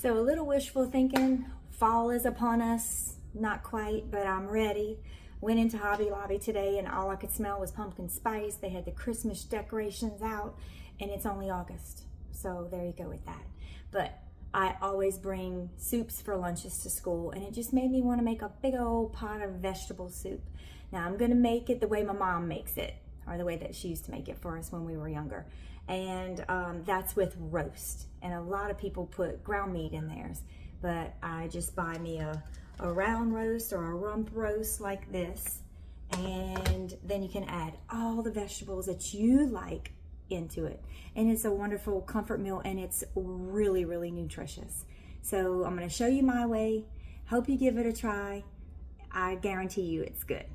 So a little wishful thinking, fall is upon us, not quite, but I'm ready. Went into Hobby Lobby today and all I could smell was pumpkin spice. They had the Christmas decorations out and it's only August. So there you go with that. But I always bring soups for lunches to school and it just made me want to make a big old pot of vegetable soup. Now I'm gonna make it the way my mom makes it, or the way that she used to make it for us when we were younger. And that's with roast. And a lot of people put ground meat in theirs, but I just buy me a round roast or a rump roast like this. And then you can add all the vegetables that you like into it. And it's a wonderful comfort meal and it's really, really nutritious. So I'm gonna show you my way. Hope you give it a try. I guarantee you it's good.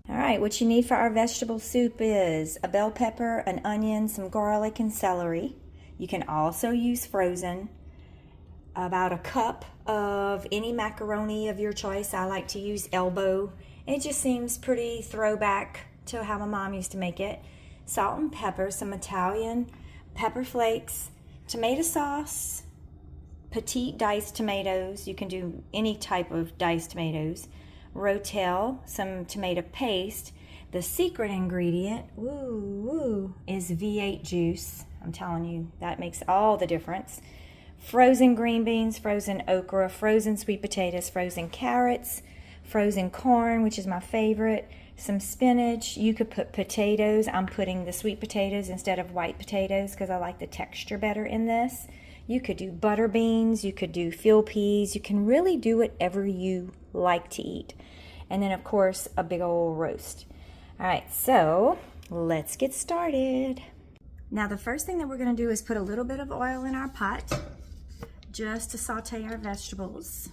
All right, what you need for our vegetable soup is a bell pepper, an onion, some garlic, and celery. You can also use frozen. About a cup of any macaroni of your choice. I like to use elbow. It just seems pretty throwback to how my mom used to make it. Salt and pepper, some Italian pepper flakes, tomato sauce, petite diced tomatoes. You can do any type of diced tomatoes. Rotel, some tomato paste. The secret ingredient, is V8 juice. I'm telling you, that makes all the difference. Frozen green beans, frozen okra, frozen sweet potatoes, frozen carrots, frozen corn, which is my favorite, some spinach. You could put potatoes. I'm putting the sweet potatoes instead of white potatoes because I like the texture better in this. You could do butter beans, you could do field peas. You can really do whatever you like to eat. And then of course a big old roast. All right, so let's get started. Now the first thing that we're going to do is put a little bit of oil in our pot just to saute our vegetables,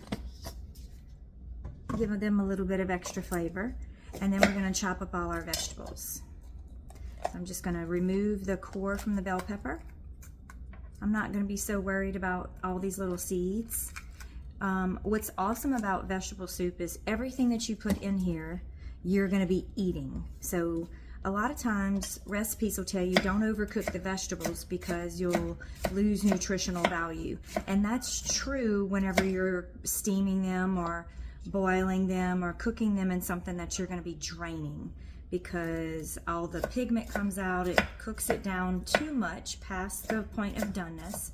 give them a little bit of extra flavor, and then we're going to chop up all our vegetables. So I'm just going to remove the core from the bell pepper. I'm not going to be so worried about all these little seeds. What's awesome about vegetable soup is everything that you put in here, you're going to be eating. So a lot of times recipes will tell you don't overcook the vegetables because you'll lose nutritional value. And that's true whenever you're steaming them or boiling them or cooking them in something that you're going to be draining, because all the pigment comes out, it cooks it down too much past the point of doneness,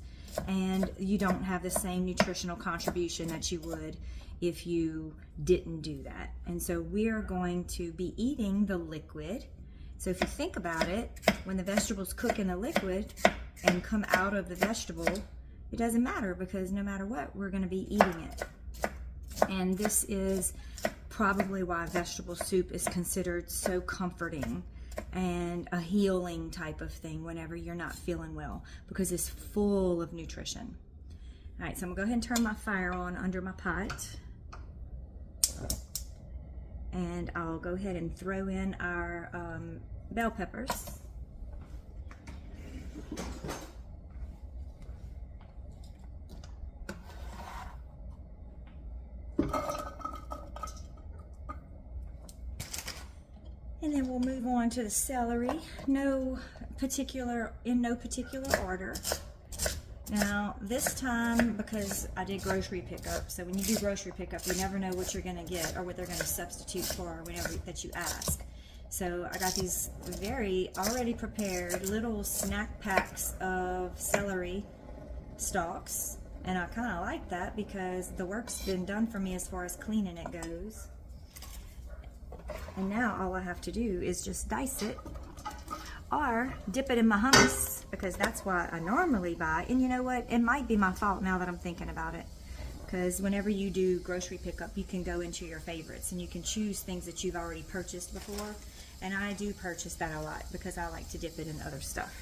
and you don't have the same nutritional contribution that you would if you didn't do that. And so we are going to be eating the liquid. So if you think about it, when the vegetables cook in the liquid and come out of the vegetable, it doesn't matter, because no matter what, we're going to be eating it. And this is probably why vegetable soup is considered so comforting and a healing type of thing whenever you're not feeling well, because it's full of nutrition. All right, so I'm gonna go ahead and turn my fire on under my pot. And I'll go ahead and throw in our bell peppers. And then we'll move on to the celery, in no particular order. Now this time, because I did grocery pickup, so when you do grocery pickup, you never know what you're gonna get or what they're gonna substitute for whenever that you ask. So I got these very already prepared little snack packs of celery stalks, and I kind of like that because the work's been done for me as far as cleaning it goes. And now all I have to do is just dice it or dip it in my hummus, because that's what I normally buy. And you know what? It might be my fault now that I'm thinking about it, because whenever you do grocery pickup, you can go into your favorites and you can choose things that you've already purchased before. And I do purchase that a lot because I like to dip it in other stuff.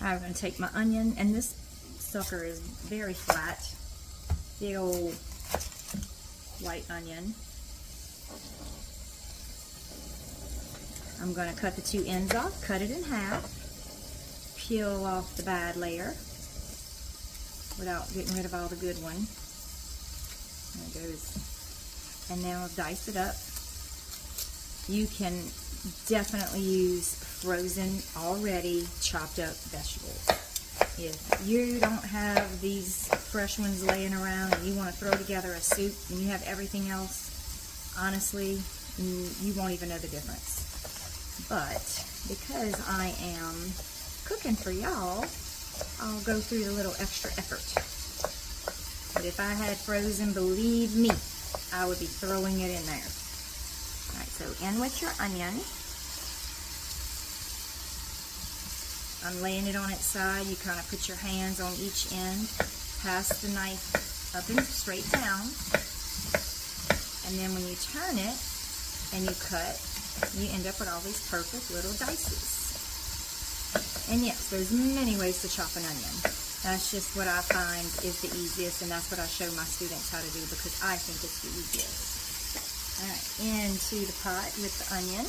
I'm going to take my onion, and this sucker is very flat. Big old white onion. I'm going to cut the two ends off, cut it in half, peel off the bad layer without getting rid of all the good one. There it goes. And now I've diced it up. You can definitely use frozen, already chopped up vegetables. If you don't have these fresh ones laying around and you want to throw together a soup and you have everything else, honestly, you won't even know the difference. But because I am cooking for y'all, I'll go through the little extra effort. But if I had frozen, believe me, I would be throwing it in there. All right, so in with your onion. I'm laying it on its side. You kind of put your hands on each end, pass the knife up and straight down, and then when you turn it and you cut, you end up with all these perfect little dices. And yes, there's many ways to chop an onion. That's just what I find is the easiest, and that's what I show my students how to do because I think it's the easiest. All right, into the pot with the onion.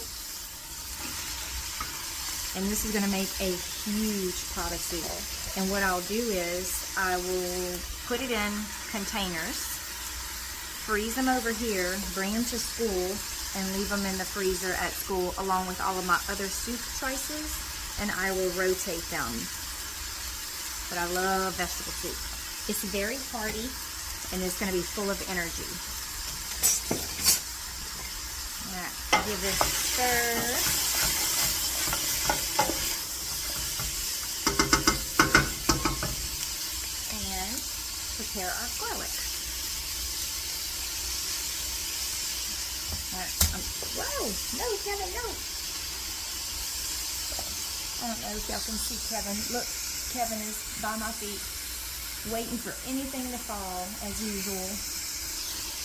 And this is going to make a huge pot of soup. And what I'll do is I will put it in containers, freeze them over here, bring them to school, and leave them in the freezer at school along with all of my other soup choices, and I will rotate them. But I love vegetable soup. It's very hearty, and it's going to be full of energy. All right, give this a stir. Prepare our garlic. All right. Whoa! No, Kevin, no! I don't know if y'all can see Kevin. Look, Kevin is by my feet, waiting for anything to fall, as usual.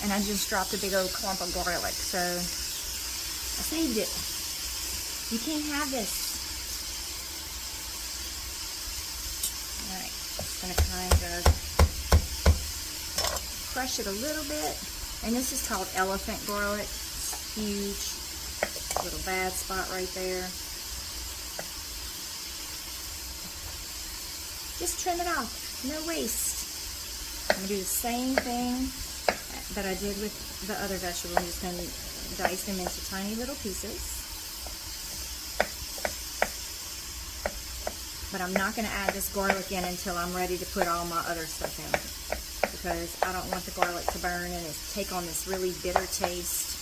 And I just dropped a big old clump of garlic, so I saved it. You can't have this. All right. Just gonna kind of crush it a little bit, and this is called elephant garlic. It's huge, little bad spot right there. Just trim it off, no waste. I'm gonna do the same thing that I did with the other vegetable. I'm just gonna dice them into tiny little pieces. But I'm not gonna add this garlic in until I'm ready to put all my other stuff in, because I don't want the garlic to burn and take on this really bitter taste.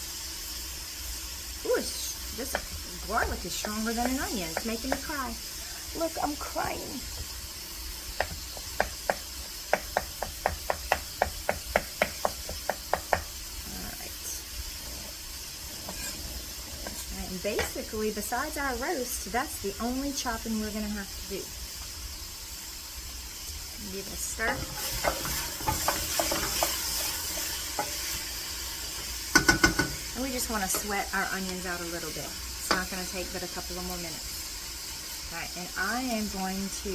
Ooh, this garlic is stronger than an onion. It's making me cry. Look, I'm crying. Alright. And basically, besides our roast, that's the only chopping we're going to have to do. Give it a stir. And we just want to sweat our onions out a little bit. It's not going to take but a couple of more minutes. All right, and I am going to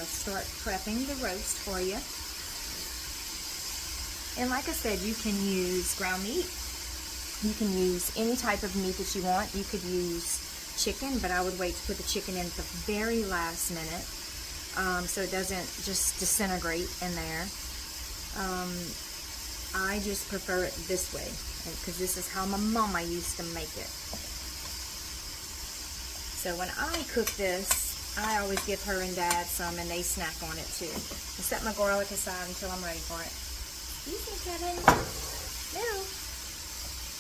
start prepping the roast for you. And like I said, you can use ground meat. You can use any type of meat that you want. You could use chicken, but I would wait to put the chicken in at the very last minute, so it doesn't just disintegrate in there. I just prefer it this way, because this is how my mama used to make it. So when I cook this, I always give her and Dad some, and they snack on it too. I set my garlic aside until I'm ready for it. Excuse me, Kevin. No.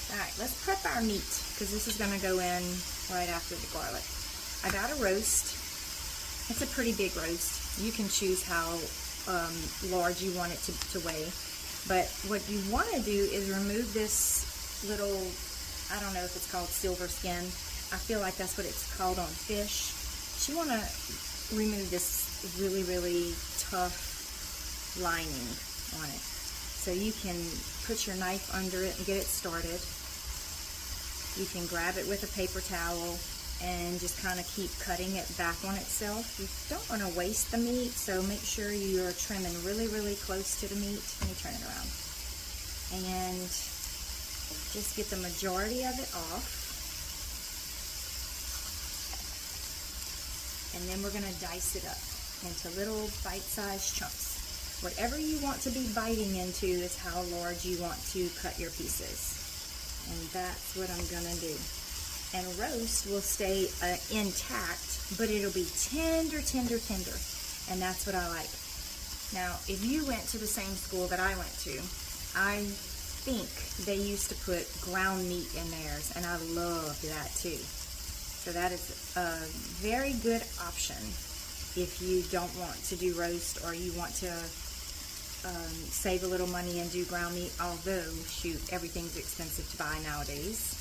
Alright, let's prep our meat, because this is going to go in right after the garlic. I got a roast. It's a pretty big roast. You can choose how large you want it to weigh. But what you want to do is remove this little, I don't know if it's called silver skin. I feel like that's what it's called on fish. So you want to remove this really, really tough lining on it. So you can put your knife under it and get it started. You can grab it with a paper towel and just kind of keep cutting it back on itself. You don't want to waste the meat, so make sure you're trimming really, really close to the meat. Let me turn it around. And just get the majority of it off. And then we're going to dice it up into little bite-sized chunks. Whatever you want to be biting into is how large you want to cut your pieces. And that's what I'm going to do. And roast will stay intact, but it'll be tender, tender, tender. and that's what I like. Now, if you went to the same school that I went to, I think they used to put ground meat in theirs, and I loved that too. So that is a very good option if you don't want to do roast, or you want to save a little money and do ground meat, although, shoot, everything's expensive to buy nowadays.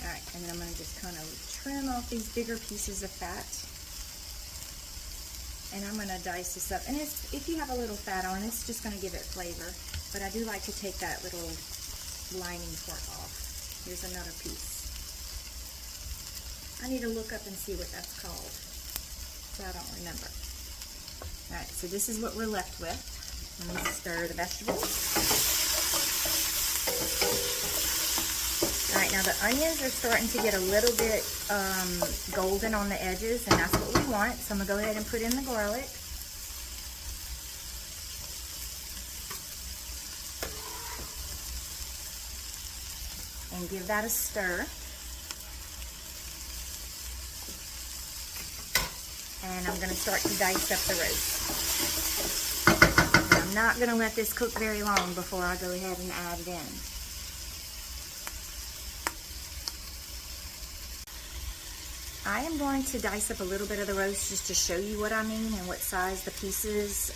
Alright, and then I'm going to just kind of trim off these bigger pieces of fat. And I'm going to dice this up. And if you have a little fat on, it's just going to give it flavor. But I do like to take that little lining part off. Here's another piece. I need to look up and see what that's called, so I don't remember. Alright, so this is what we're left with. Let me stir the vegetables. Alright, now the onions are starting to get a little bit golden on the edges, and that's what we want. So I'm going to go ahead and put in the garlic. And give that a stir. And I'm going to start to dice up the roast. And I'm not going to let this cook very long before I go ahead and add it in. I am going to dice up a little bit of the roast just to show you what I mean and what size the pieces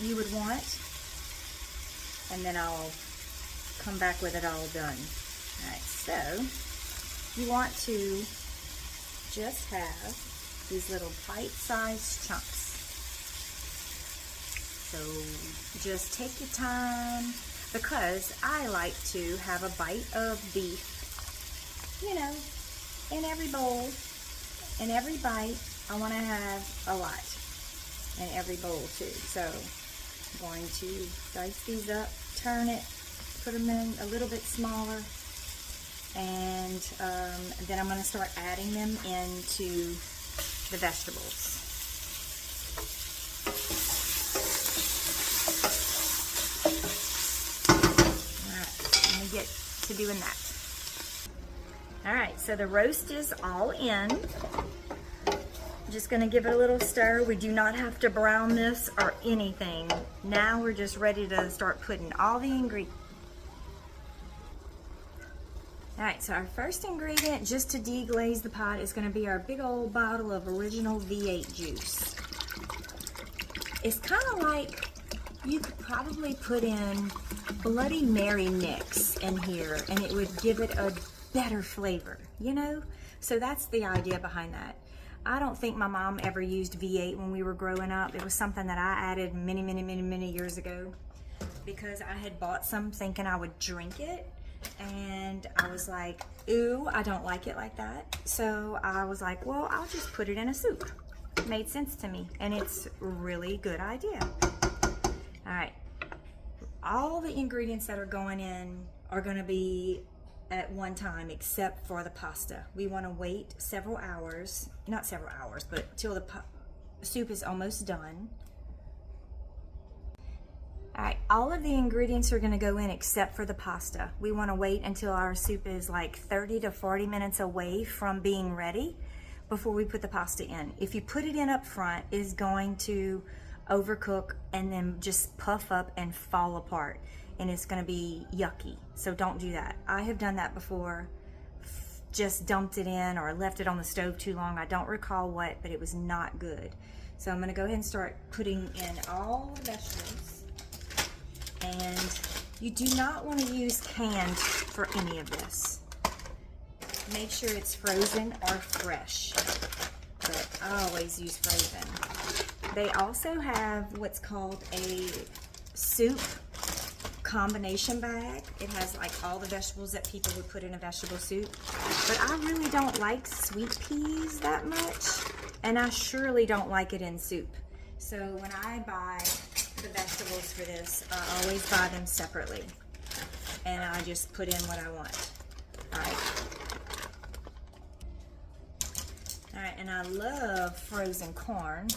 you would want. And then I'll come back with it all done. Alright, so you want to just have these little bite-sized chunks. So just take your time, because I like to have a bite of beef, you know, in every bowl. In every bite, I want to have a lot in every bowl too. So I'm going to dice these up, turn it, put them in a little bit smaller, and then I'm going to start adding them into the vegetables. Alright, let me get to doing that. Alright, so the roast is all in. I'm just going to give it a little stir. We do not have to brown this or anything. Now we're just ready to start putting all the ingredients. Alright, so our first ingredient just to deglaze the pot is going to be our big old bottle of original V8 juice. It's kind of like you could probably put in Bloody Mary mix in here, and it would give it a better flavor, you know? So that's the idea behind that. I don't think my mom ever used V8 when we were growing up. It was something that I added many years ago, because I had bought some thinking I would drink it. And I was like, ooh, I don't like it like that. So I was like, well, I'll just put it in a soup. It made sense to me, and it's a really good idea. All right, all the ingredients that are going in are going to be at one time, except for the pasta. We want to wait several hours, not several hours, but till the soup is almost done. Alright, all of the ingredients are going to go in except for the pasta. We want to wait until our soup is like 30 to 40 minutes away from being ready before we put the pasta in. If you put it in up front, it is going to overcook and then just puff up and fall apart, and it's going to be yucky. So don't do that. I have done that before, just dumped it in or left it on the stove too long. I don't recall what, but it was not good. So I'm going to go ahead and start putting in all the vegetables. And you do not want to use canned for any of this. Make sure it's frozen or fresh, but I always use frozen. They also have what's called a soup combination bag. It has like all the vegetables that people would put in a vegetable soup, but I really don't like sweet peas that much, and I surely don't like it in soup. So when I buy the vegetables for this, I always buy them separately, and I just put in what I want. Alright, and I love frozen corn.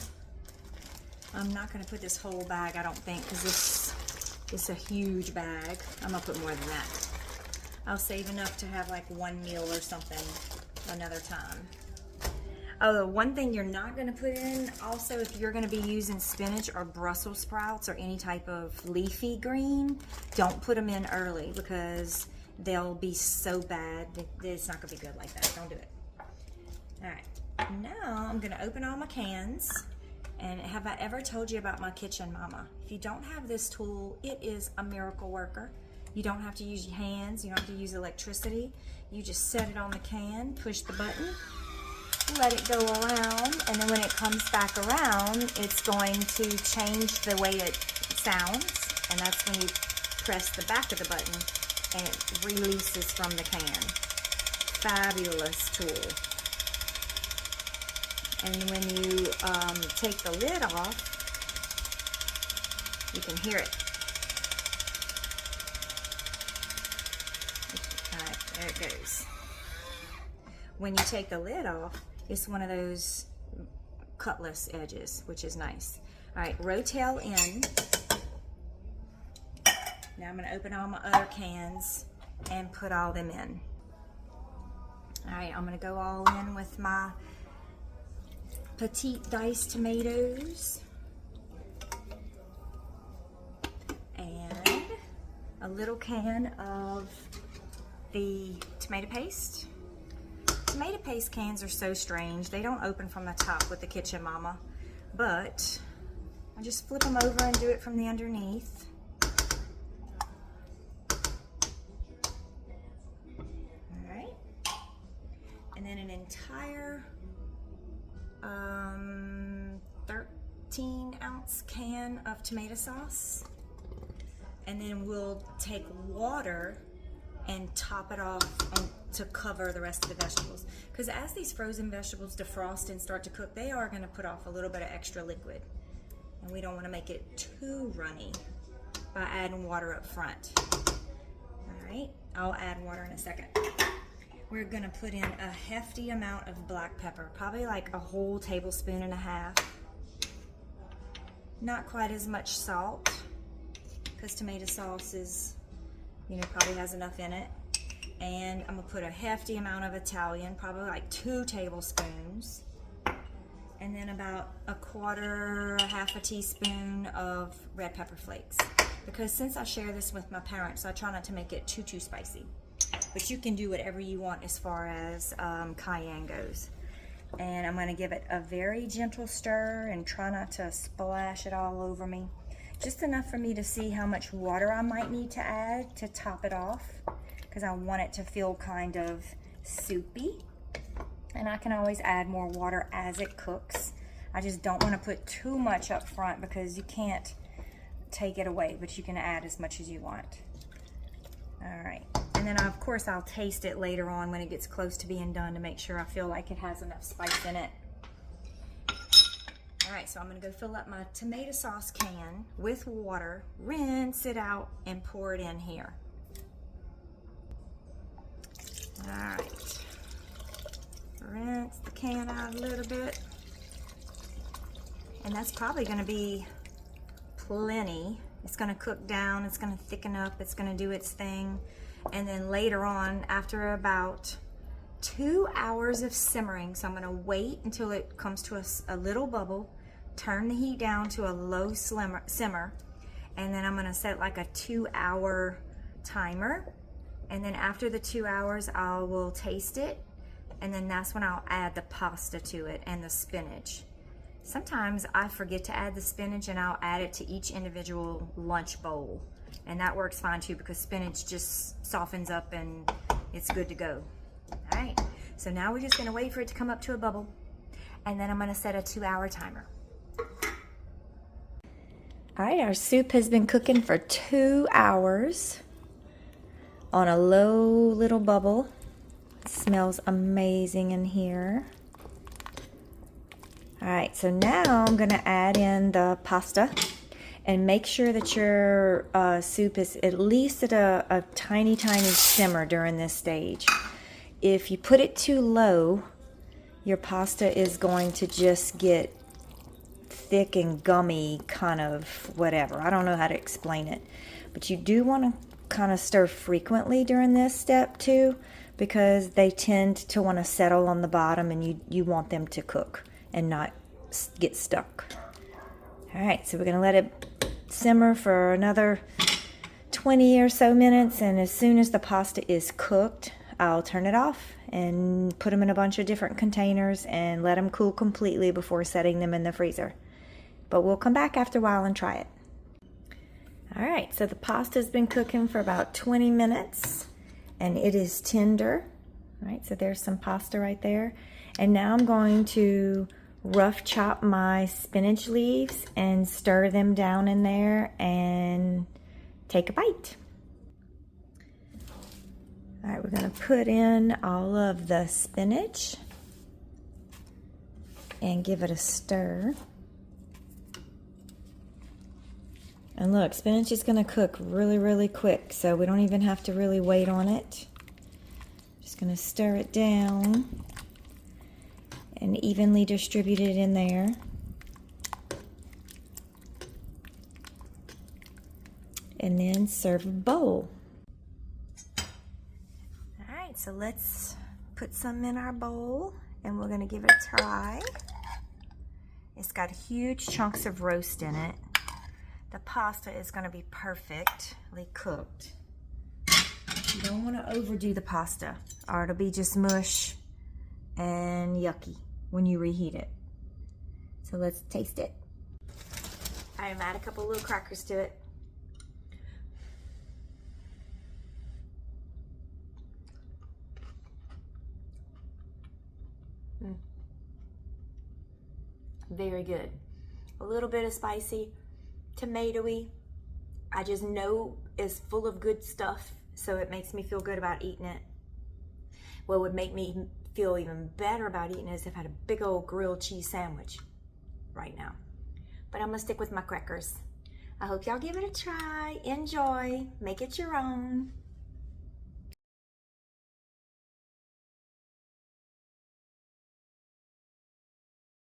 I'm not going to put this whole bag, I don't think, because this is a huge bag. I'm going to put more than that. I'll save enough to have like one meal or something another time. Oh, the one thing you're not going to put in also, if you're going to be using spinach or Brussels sprouts or any type of leafy green, don't put them in early because they'll be so bad that it's not going to be good like that. Don't do it. All right, now I'm going to open all my cans. And have I ever told you about my Kitchen Mama? If you don't have this tool, it is a miracle worker. You don't have to use your hands, you don't have to use electricity. You just set it on the can, push the button, let it go around, and then when it comes back around, it's going to change the way it sounds, and that's when you press the back of the button and it releases from the can. Fabulous tool. And when you take the lid off, you can hear it. All right, there it goes. When you take the lid off, it's one of those cutlass edges, which is nice. All right, rotel in. Now I'm going to open all my other cans and put all them in. All right, I'm going to go all in with my petite diced tomatoes and a little can of the tomato paste. Tomato paste cans are so strange. They don't open from the top with the Kitchen Mama, but I just flip them over and do it from the underneath. All right, and then an entire 13-ounce can of tomato sauce, and then we'll take water and top it off to cover the rest of the vegetables, because as these frozen vegetables defrost and start to cook, they are going to put off a little bit of extra liquid, and we don't want to make it too runny by adding water up front. All right, I'll add water in a second. We're going to put in a hefty amount of black pepper, probably like a whole tablespoon and a half. Not quite as much salt, because tomato sauce is, probably has enough in it. And I'm going to put a hefty amount of Italian, probably like 2 tablespoons. And then about a half a teaspoon of red pepper flakes. Because since I share this with my parents, I try not to make it too spicy. But you can do whatever you want as far as cayenne goes. And I'm going to give it a very gentle stir and try not to splash it all over me. Just enough for me to see how much water I might need to add to top it off, because I want it to feel kind of soupy. And I can always add more water as it cooks. I just don't want to put too much up front because you can't take it away, but you can add as much as you want. All right, and then of course I'll taste it later on when it gets close to being done to make sure I feel like it has enough spice in it. All right, so I'm gonna go fill up my tomato sauce can with water, rinse it out, and pour it in here. All right, rinse the can out a little bit. And that's probably gonna be plenty. It's gonna cook down, it's gonna thicken up, it's gonna do its thing. And then later on, after about 2 hours of simmering, so I'm gonna wait until it comes to a little bubble, turn the heat down to a low simmer, and then I'm gonna set like a 2-hour timer. And then after the 2 hours, I will taste it, and then that's when I'll add the pasta to it and the spinach. Sometimes I forget to add the spinach and I'll add it to each individual lunch bowl. And that works fine too, because spinach just softens up and it's good to go. All right, so now we're just gonna wait for it to come up to a bubble, and then I'm gonna set a 2-hour timer. All right, our soup has been cooking for 2 hours on a low little bubble. It smells amazing in here. All right, so now I'm gonna add in the pasta, and make sure that your soup is at least at a tiny simmer during this stage. If you put it too low, your pasta is going to just get thick and gummy, kind of whatever. I don't know how to explain it, but you do want to kind of stir frequently during this step too, because they tend to want to settle on the bottom, and you want them to cook and not get stuck. All right, so we're going to let it simmer for another 20 or so minutes, and as soon as the pasta is cooked, I'll turn it off and put them in a bunch of different containers and let them cool completely before setting them in the freezer. But we'll come back after a while and try it. All right, so the pasta's been cooking for about 20 minutes and it is tender. All right, so there's some pasta right there. And now I'm going to rough chop my spinach leaves and stir them down in there and take a bite. All right, we're going to put in all of the spinach and give it a stir. And look, spinach is going to cook really, really quick, so we don't even have to really wait on it. Just going to stir it down and evenly distribute it in there. And then serve a bowl. All right, so let's put some in our bowl and we're gonna give it a try. It's got huge chunks of roast in it. The pasta is gonna be perfectly cooked. You don't wanna overdo the pasta or it'll be just mush and yucky when you reheat it. So let's taste it. I'm add a couple little crackers to it. Very good. A little bit of spicy, tomatoey. I just know it's full of good stuff, so it makes me feel good about eating it. What would make me feel even better about eating it is if I had a big old grilled cheese sandwich right now. But I'm gonna stick with my crackers. I hope y'all give it a try. Enjoy. Make it your own.